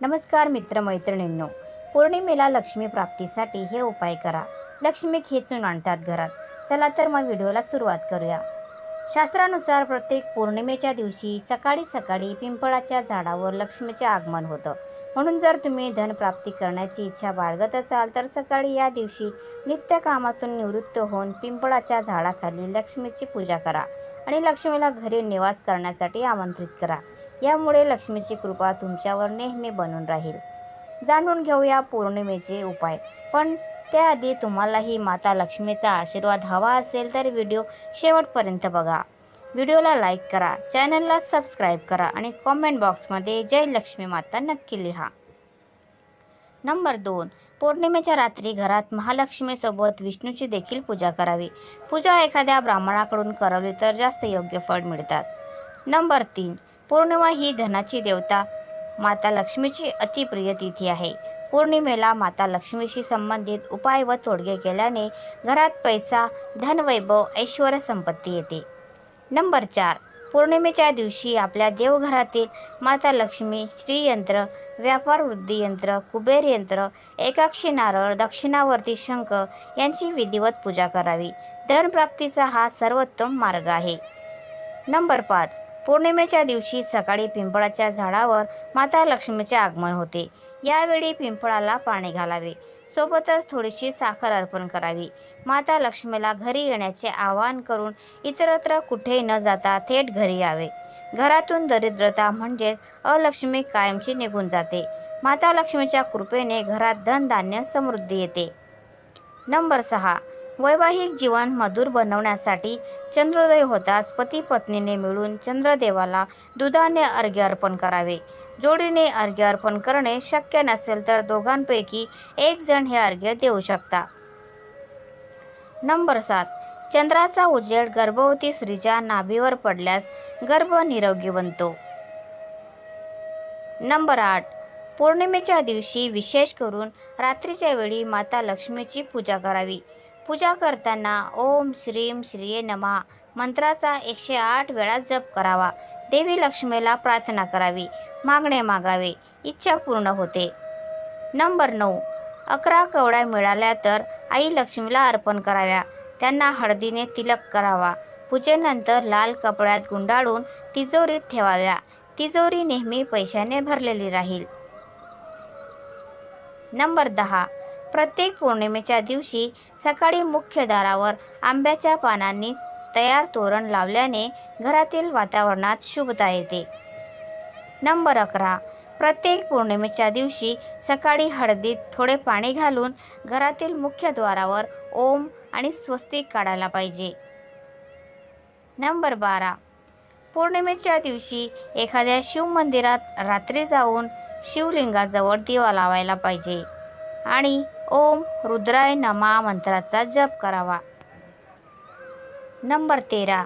नमस्कार मित्रमैत्रिणींनो, पौर्णिमेला लक्ष्मी प्राप्तीसाठी हे उपाय करा. लक्ष्मी खेचून आणतात घरात. चला तर मग व्हिडिओला सुरुवात करूया. शास्त्रानुसार प्रत्येक पौर्णिमेच्या दिवशी सकाळी सकाळी पिंपळाच्या झाडावर लक्ष्मीचे आगमन होतं. म्हणून जर तुम्ही धनप्राप्ती करण्याची इच्छा बाळगत असाल तर सकाळी या दिवशी नित्य कामातून निवृत्त होऊन पिंपळाच्या झाडाखाली लक्ष्मीची पूजा करा आणि लक्ष्मीला घरी निवास करण्यासाठी आमंत्रित करा. यामुळे लक्ष्मीची कृपा तुमच्यावर नेहमी बनून राहील. जाणून घेऊया पौर्णिमेचे उपाय. पण त्याआधी तुम्हालाही माता लक्ष्मीचा आशीर्वाद हवा असेल तर व्हिडिओ शेवटपर्यंत बघा. व्हिडिओला लाईक करा, चॅनलला सबस्क्राईब करा आणि कॉमेंट बॉक्समध्ये जय लक्ष्मी माता नक्की लिहा. नंबर 2. पौर्णिमेच्या रात्री घरात महालक्ष्मीसोबत विष्णूची देखील पूजा करावी. पूजा एखाद्या ब्राह्मणाकडून करवली तर जास्त योग्य फळ मिळतात. नंबर 3. पौर्णिमा ही धनाची देवता माता लक्ष्मीची अतिप्रिय तिथी आहे. पौर्णिमेला माता लक्ष्मीशी संबंधित उपाय व तोडगे केल्याने घरात पैसा, धनवैभव, ऐश्वर्य संपत्ती येते. नंबर 4. पौर्णिमेच्या दिवशी आपल्या देवघरातील माता लक्ष्मी श्रीयंत्र, व्यापार वृद्धी यंत्र, कुबेर यंत्र, एकाक्षी नारळ, दक्षिणावर्ती शंख यांची विधिवत पूजा करावी. धनप्राप्तीचा हा सर्वोत्तम मार्ग आहे. नंबर 5. पौर्णिमेच्या दिवशी सकाळी पिंपळाच्या झाडावर माता लक्ष्मीचे आगमन होते. यावेळी पिंपळाला पाणी घालावे. सोबतच थोडीशी साखर अर्पण करावी. माता लक्ष्मीला घरी येण्याचे आवाहन करून इतरत्र कुठेही न जाता थेट घरी यावे. घरातून दरिद्रता म्हणजेच अलक्ष्मी कायमची निघून जाते. माता लक्ष्मीच्या कृपेने घरात धनधान्य समृद्धी येते. नंबर 6. वैवाहिक जीवन मधुर बनवण्यासाठी चंद्रोदय होताच पती पत्नीने मिळून चंद्रदेवाला दुधाने अर्घ्य अर्पण करावे. जोडीने अर्घ्य अर्पण करणे शक्य नसेल तर दोघांपैकी एक जण हे अर्घ्य देऊ शकता. नंबर 7. चंद्राचा उजेड गर्भवती स्त्रीच्या नाभीवर पडल्यास गर्भ निरोगी बनतो. नंबर 8. पौर्णिमेच्या दिवशी विशेष करून रात्रीच्या वेळी माता लक्ष्मीची पूजा करावी. पूजा करताना ओम श्रीम श्रीये नमः मंत्राचा 108 वेळा जप करावा. देवी लक्ष्मीला प्रार्थना करावी, मागणे मागावे, इच्छा पूर्ण होते. नंबर 9. 11 कवड्या मिळाल्या तर आई लक्ष्मीला अर्पण कराव्या. त्यांना हळदीने तिलक करावा. पूजेनंतर लाल कपड्यात गुंडाळून तिजोरीत ठेवाव्या. तिजोरी नेहमी पैशाने भरलेली राहील. नंबर 10. प्रत्येक पौर्णिमेच्या दिवशी सकाळी मुख्य दारावर आंब्याच्या पानांनी तयार तोरण लावल्याने घरातील वातावरणात शुभता येते. नंबर 11. प्रत्येक पौर्णिमेच्या दिवशी सकाळी हळदीत थोडे पाणी घालून घरातील मुख्य द्वारावर ओम आणि स्वस्तिक काढायला पाहिजे. नंबर 12. पौर्णिमेच्या दिवशी एखाद्या शिवमंदिरात रात्री जाऊन शिवलिंगाजवळ दिवा लावायला पाहिजे आणि ओम रुद्राय नमः मंत्राचा जप करावा. नंबर 13.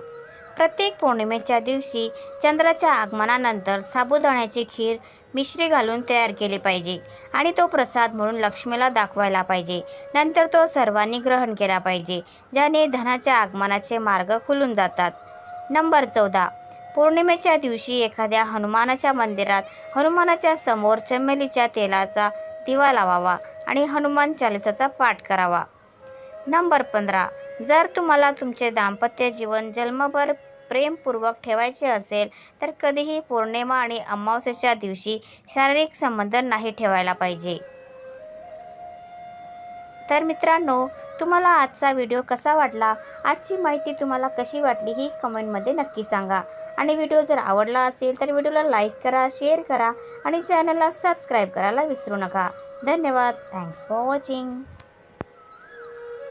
प्रत्येक पौर्णिमेच्या दिवशी चंद्राच्या आगमनानंतर साबुदाण्याची खीर मिश्री घालून तयार केली पाहिजे आणि तो प्रसाद म्हणून लक्ष्मीला दाखवायला पाहिजे. नंतर तो सर्वांनी ग्रहण केला पाहिजे, ज्याने धनाच्या आगमनाचे मार्ग खुलून जातात. नंबर 14. पौर्णिमेच्या दिवशी एखाद्या हनुमानाच्या मंदिरात हनुमानाच्या समोर चमेलीच्या तेलाचा दिवा लावावा आणि हनुमान चालिसाचा पाठ करावा. नंबर 15. जर तुम्हाला तुमचे दाम्पत्य जीवन जन्मभर प्रेमपूर्वक ठेवायचे असेल तर कधीही पौर्णिमा आणि अमावस्येच्या दिवशी शारीरिक संबंध नाही ठेवायला पाहिजे. तर मित्रांनो, तुम्हाला आजचा व्हिडिओ कसा वाटला? आजची माहिती तुम्हाला कशी वाटली ही कमेंटमध्ये नक्की सांगा. आणि व्हिडिओ जर आवडला असेल तर व्हिडिओला लाईक करा, शेअर करा आणि चॅनलला सबस्क्राईब करायला विसरू नका. धन्यवाद. Thanks for watching.